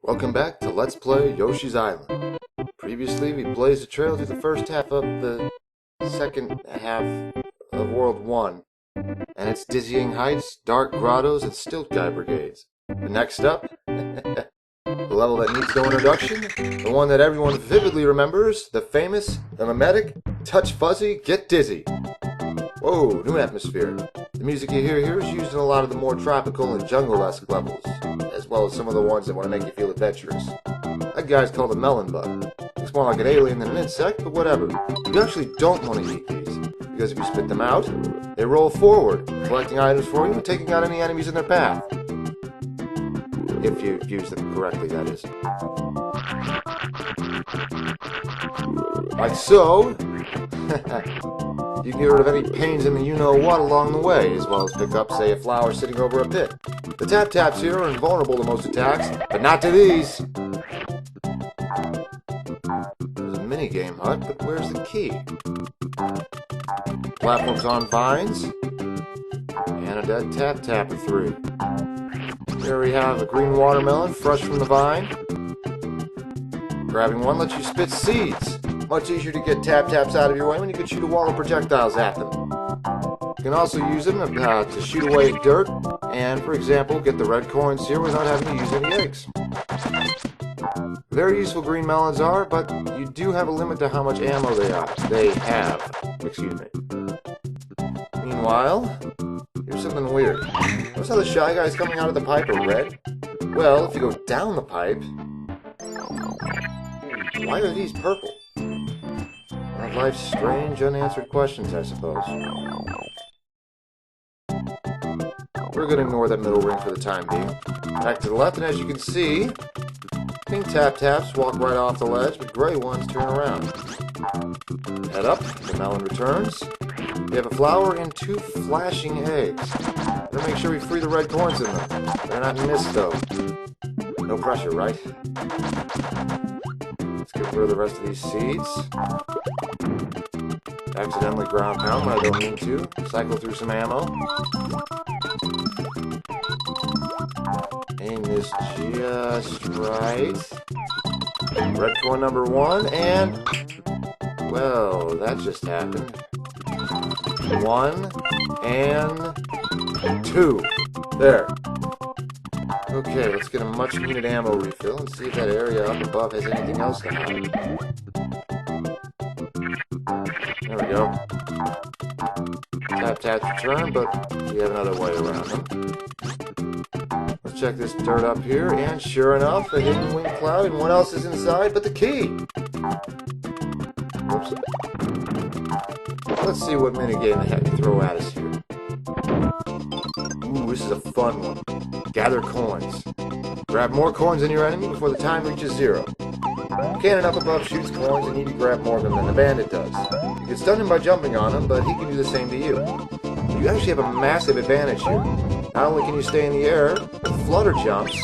Welcome back to Let's Play Yoshi's Island. Previously, we blazed a trail through the first half of the second half of World 1, and its dizzying heights, dark grottos, and stilt guy brigades. The next up, the level that needs no introduction, the one that everyone vividly remembers, the famous, the mimetic, touch fuzzy, get dizzy. Whoa, new atmosphere. The music you hear here is used in a lot of the more tropical and jungle-esque levels, as well as some of the ones that want to make you feel adventurous. That guy's called a melon bug. Looks more like an alien than an insect, but whatever. You actually don't want to eat these, because if you spit them out, they roll forward, collecting items for you and taking out any enemies in their path. If you use them correctly, that is. Like so. You can get rid of any pains in the you-know-what along the way, as well as pick up, say, a flower sitting over a pit. The tap-taps here are invulnerable to most attacks, but not to these! There's a mini-game hut, but where's the key? Platforms on vines, and a dead tap-tap or three. Here we have a green watermelon, fresh from the vine. Grabbing one lets you spit seeds. Much easier to get tap-taps out of your way when you can shoot a wall of projectiles at them. You can also use them to shoot away dirt, and, for example, get the red coins here without having to use any eggs. Very useful green melons are, but you do have a limit to how much ammo they have. Excuse me. Meanwhile, here's something weird. Notice how the Shy Guys coming out of the pipe are red? Well, if you go down the pipe, why are these purple? One of life's strange, unanswered questions, I suppose. We're going to ignore that middle ring for the time being. Back to the left, and as you can see, pink tap-taps walk right off the ledge, but gray ones turn around. Head up, the melon returns. We have a flower and two flashing eggs. Better make sure we free the red coins in them. They're not missed, though. No pressure, right? Let's get rid of the rest of these seeds. Accidentally ground pound when I don't mean to. Cycle through some ammo. Aim this just right. Red coin number one, and... well, that just happened. 1 and 2. There. Okay, let's get a much-needed ammo refill and see if that area up above has anything else to hide. There we go. Tap-taps return, but we have another way around them. Let's check this dirt up here, and sure enough, a hidden wing cloud, and what else is inside but the key? Whoops. Let's see what minigame they have to throw at us here. Ooh, this is a fun one. Gather coins. Grab more coins than your enemy before the time reaches 0. Cannon up above shoots coins and you need to grab more of them than the bandit does. You can stun him by jumping on him, but he can do the same to you. You actually have a massive advantage here. Not only can you stay in the air, but flutter jumps,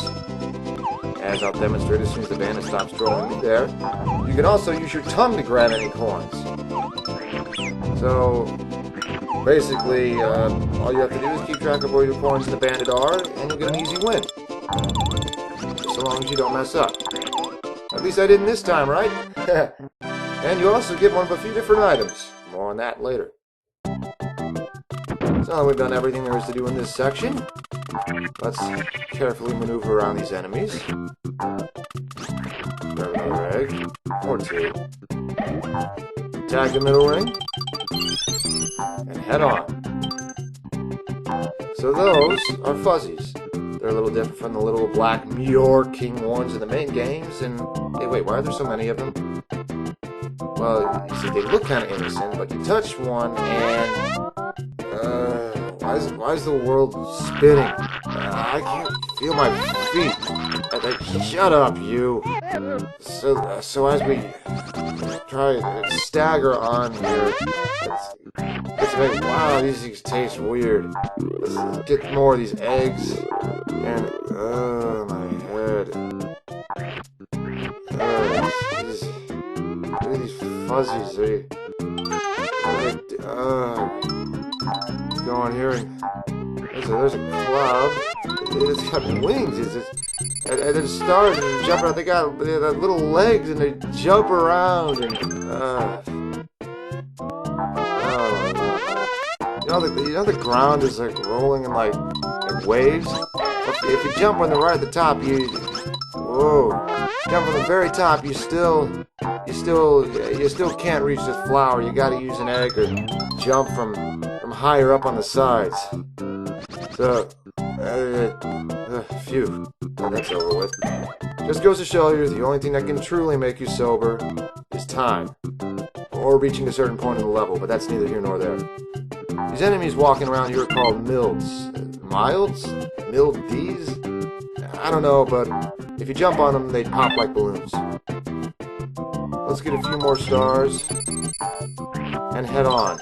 as I'll demonstrate as soon as the bandit stops trolling me there, you can also use your tongue to grab any coins. So, basically, all you have to do is keep track of where your coins in the bandit are, and you'll get an easy win. So long as you don't mess up. At least I didn't this time, right? And you also get one of a few different items. More on that later. So we've done everything there is to do in this section. Let's carefully maneuver around these enemies. Grab another egg. Or 2. Tag the middle ring. And head on. So those are fuzzies. They're a little different from the little black Muir King ones in the main games, and... hey, wait, why are there so many of them? Well, you see, they look kind of innocent, but you touch one, and... why is the world spinning? I can't feel my feet. Shut up, you! So as we try to stagger on here, it's like, wow, these things taste weird. Let's get more of these eggs, and, my head. Look at these fuzzies, let's go on here, and there's a cloud. It's got wings. and then stars and jump around. They got little legs and they jump around and you know the ground is like rolling in like waves. If you jump when they're right at the top, you jump from the very top, you still can't reach the flower. You got to use an egg or jump from higher up on the sides. So, phew, that's over with. Just goes to show you, the only thing that can truly make you sober is time, or reaching a certain point in the level, but that's neither here nor there. These enemies walking around here are called milds. Milds? Mildies? I don't know, but if you jump on them, they pop like balloons. Let's get a few more stars and head on.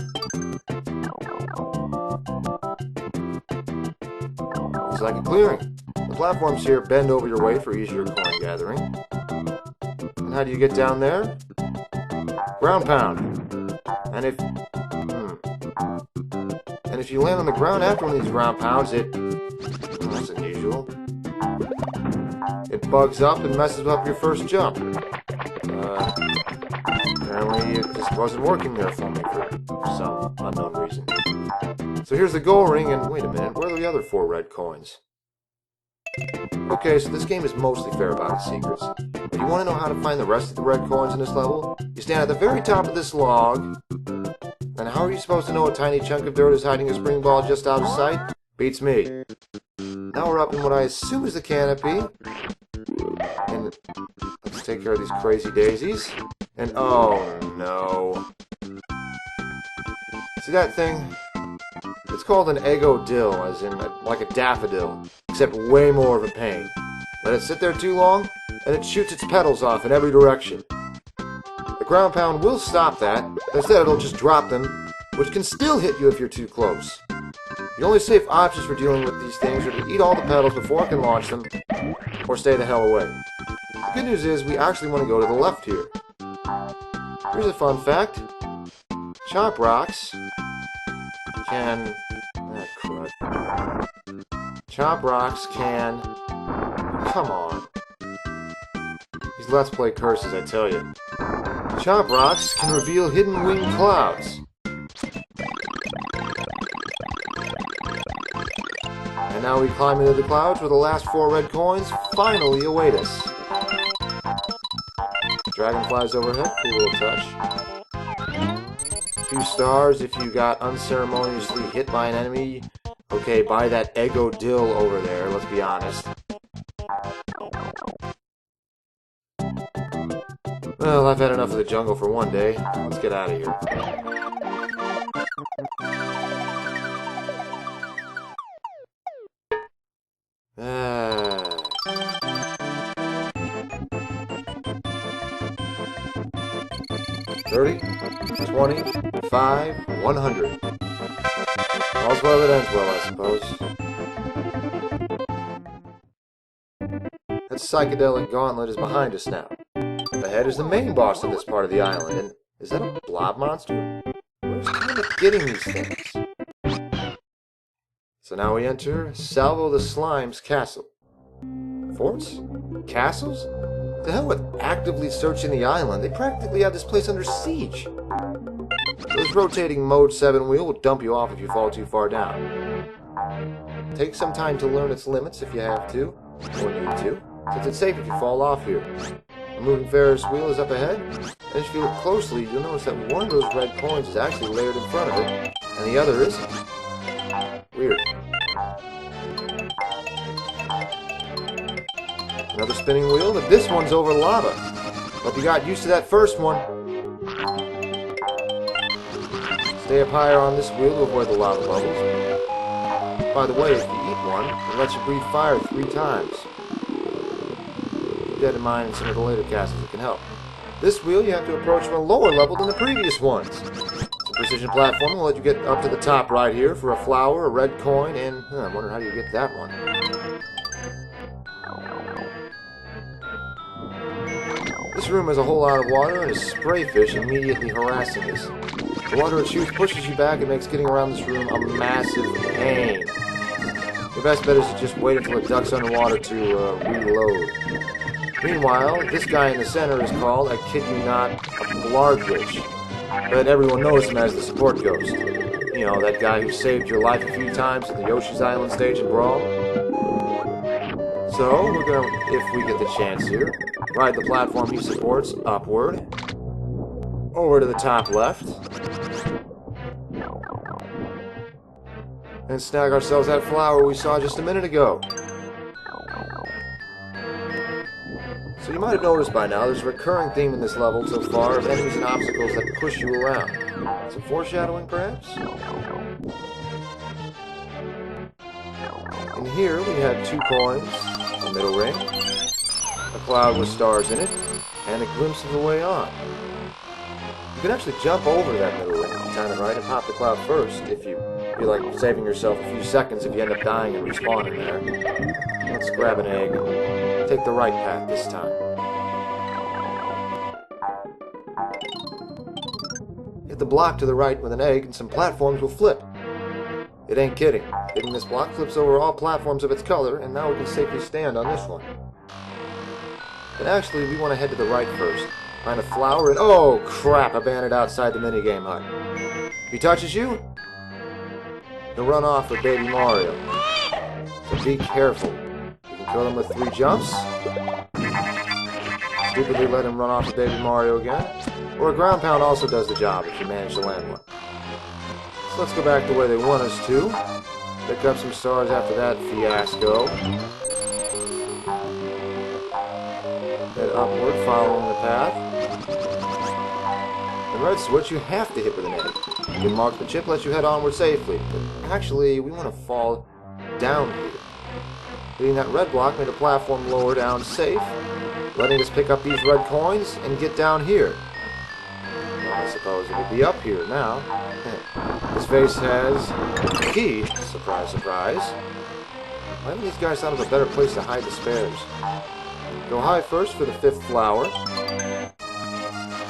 Looks like a clearing. The platforms here bend over your way for easier coin gathering. And how do you get down there? Ground pound. And if you land on the ground after one of these ground pounds, that's unusual. It bugs up and messes up your first jump. Apparently it just wasn't working there for me for some unknown reason. So here's the goal ring, and wait a minute, where are the other 4 red coins? Okay, so this game is mostly fair about its secrets. But you want to know how to find the rest of the red coins in this level? You stand at the very top of this log, and how are you supposed to know a tiny chunk of dirt is hiding a spring ball just out of sight? Beats me. Now we're up in what I assume is the canopy. And let's take care of these crazy daisies. And oh no. See that thing? It's called an eggo-dill, as in like a daffodil, except way more of a pain. Let it sit there too long, and it shoots its petals off in every direction. The ground pound will stop that, but instead it'll just drop them, which can still hit you if you're too close. The only safe options for dealing with these things are to eat all the petals before it can launch them, or stay the hell away. The good news is we actually want to go to the left here. Here's a fun fact. Chop rocks can... crud. Chop rocks can... Come on. These Let's Play curses, I tell you. Chop rocks can reveal hidden winged clouds. And now we climb into the clouds where the last 4 red coins finally await us. Dragonflies overhead, cool little touch. A few stars if you got unceremoniously hit by an enemy. Okay, by that eggo-dill over there, let's be honest. Well, I've had enough of the jungle for one day. Let's get out of here. 30, 20, 5, 100. All's well that ends well, I suppose. That psychedelic gauntlet is behind us now. Ahead is the main boss of this part of the island, and is that a blob monster? Where's Comet getting these things? So now we enter Salvo the Slime's castle. Forts? Castles? To hell with actively searching the island, they practically have this place under siege. This rotating Mode 7 wheel will dump you off if you fall too far down. Take some time to learn its limits if you have to, or need to, since it's safe if you fall off here. A moving Ferris wheel is up ahead, and if you look closely, you'll notice that one of those red coins is actually layered in front of it, and the other isn't. Weird. Another spinning wheel, but this one's over lava. Hope you got used to that first one. Stay up higher on this wheel to avoid the lava bubbles. By the way, if you eat one, it lets you breathe fire 3 times. Keep that in mind in some of the later castles, it can help. This wheel you have to approach from a lower level than the previous ones. Some precision platforming will let you get up to the top right here for a flower, a red coin, and I wonder how you get that one. This room has a whole lot of water and a spray fish immediately harassing us. The water it shoots pushes you back and makes getting around this room a massive pain. your best bet is to just wait until it ducks underwater to reload. Meanwhile, this guy in the center is called, I kid you not, a Blargwitch. But everyone knows him as the support ghost. You know, that guy who saved your life a few times at the Yoshi's Island stage in Brawl. So, we're gonna, if we get the chance here, ride the platform he supports upward, over to the top left, and snag ourselves that flower we saw just a minute ago. So you might have noticed by now, there's a recurring theme in this level so far of enemies and obstacles that push you around. Some foreshadowing, perhaps? And here we had 2 coins, a middle ring, a cloud with stars in it, and a glimpse of the way on. You can actually jump over that middle ring if you time it right and pop the cloud first if you feel like saving yourself a few seconds if you end up dying and respawning there. Let's grab an egg. Take the right path this time. Hit the block to the right with an egg and some platforms will flip. It ain't kidding. Hitting this block flips over all platforms of its color, and now we can safely stand on this one. But actually, we want to head to the right first. Find a flower and... oh, crap! A bandit outside the minigame hut. If he touches you, he'll run off with Baby Mario. So be careful. You can kill him with 3 jumps. Stupidly let him run off with Baby Mario again. Or a ground pound also does the job if you manage to land one. So let's go back to where they want us to. Pick up some stars after that fiasco. Head upward, following the path. The red switch you have to hit with an egg. Good marksmanship lets you head onward safely. But actually, we want to fall down here. Hitting that red block made a platform lower down safe, letting us pick up these red coins and get down here. Well, I suppose it would be up here now. This vase has a key. Surprise, surprise. Why haven't these guys thought of a better place to hide the spares? Go high first for the 5th flower,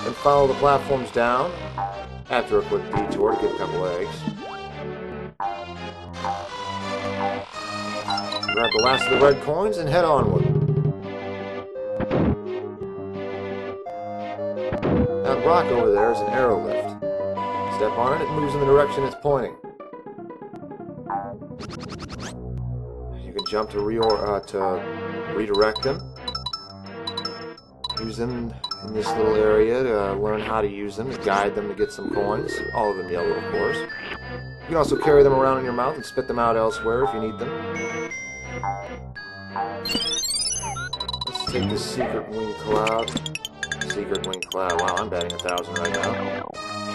then follow the platforms down after a quick detour to get a couple eggs. Grab the last of the red coins and head onward. That rock over there is an arrow lift. Step on it, it moves in the direction it's pointing. You can jump to redirect them. Use them in this little area to learn how to use them, to guide them to get some coins. All of them yellow, of course. You can also carry them around in your mouth and spit them out elsewhere if you need them. Let's take this secret wing cloud. Secret wing cloud. Wow, I'm batting 1,000 right now.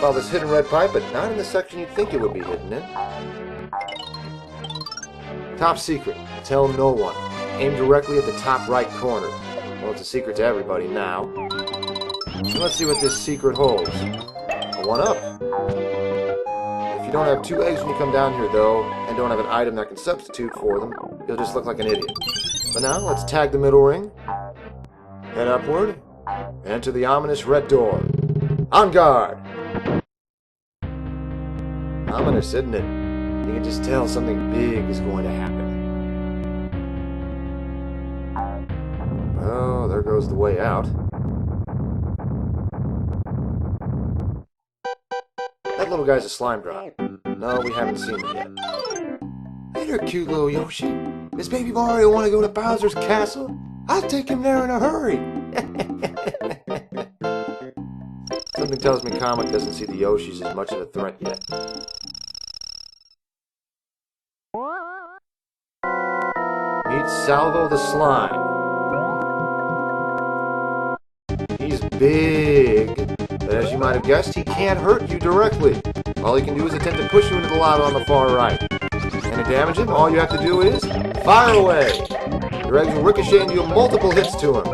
Follow this hidden red pipe, but not in the section you'd think it would be hidden in. Top secret. Tell no one. Aim directly at the top right corner. Well, it's a secret to everybody now. So let's see what this secret holds. A 1-up. If you don't have 2 eggs when you come down here, though, and don't have an item that can substitute for them, you'll just look like an idiot. But now, let's tag the middle ring. Head upward. And enter the ominous red door. On guard! Ominous, isn't it? You can just tell something big is going to happen. Oh, there goes the way out. That little guy's a slime drop. No, we haven't seen him yet. Hey there, cute little Yoshi. Does Baby Mario want to go to Bowser's castle? I'll take him there in a hurry. Something tells me Comic doesn't see the Yoshis as much of a threat yet. Meet Salvo the Slime. He's big, but as you might have guessed, he can't hurt you directly. All he can do is attempt to push you into the lava on the far right. And to damage him, all you have to do is fire away. Your eggs will ricochet and deal multiple hits to him.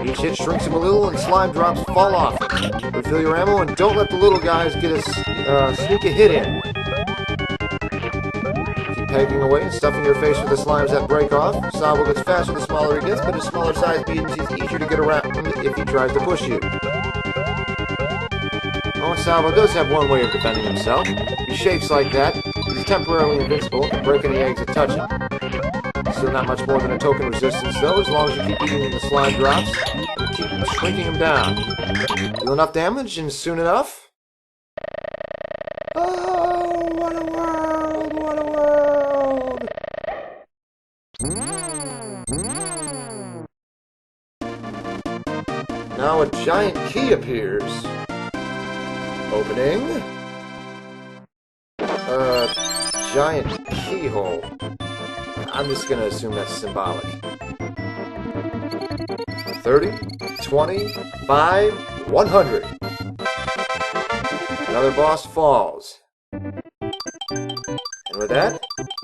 Each hit shrinks him a little and slime drops fall off him. Refill your ammo and don't let the little guys get sneak a hit in. Keep pegging away and stuffing your face with the slimes that break off. Salvo gets faster the smaller he gets, but his smaller size means he's easier to get around if he tries to push you. Oh, Salvo does have one way of defending himself. He shakes like that. He's He's temporarily invincible and can break any eggs that touch him. Still not much more than a token resistance, though, as long as you keep eating the slime drops and keep shrinking him down. Do enough damage, and soon enough... Oh, what a world! What a world! Now a giant key appears. Opening. Giant keyhole. I'm just gonna assume that's symbolic. 30, 20, 5, 100. Another boss falls. And with that,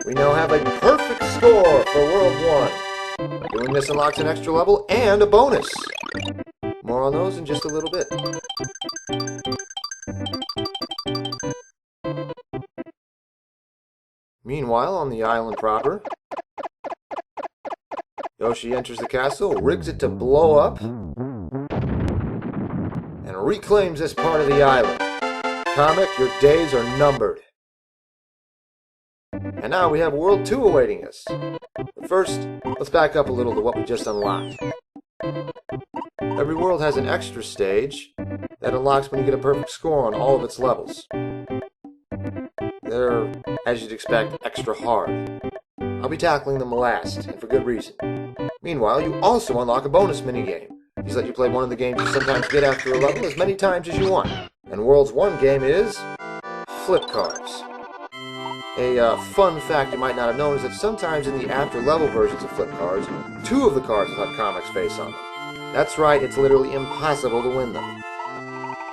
we now have a perfect score for World 1. Doing this unlocks an extra level and a bonus. More on those in just a little bit. Meanwhile, on the island proper, Yoshi enters the castle, rigs it to blow up, and reclaims this part of the island. Comic, your days are numbered. And now we have World 2 awaiting us. But first, let's back up a little to what we just unlocked. Every world has an extra stage that unlocks when you get a perfect score on all of its levels. They're, as you'd expect, extra hard. I'll be tackling them last, and for good reason. Meanwhile, you also unlock a bonus minigame. These let you play one of the games you sometimes get after a level as many times as you want. And World's one game is... flip cards. A fun fact you might not have known is that sometimes in the after-level versions of flip cards, 2 of the cards will have Comic's face on them. That's right, it's literally impossible to win them.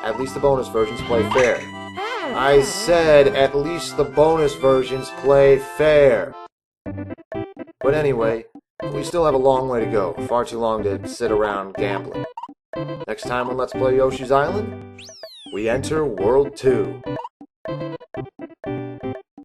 At least the bonus versions play fair. I said at least the bonus versions play fair. But anyway, we still have a long way to go. Far too long to sit around gambling. Next time on Let's Play Yoshi's Island, we enter World 2.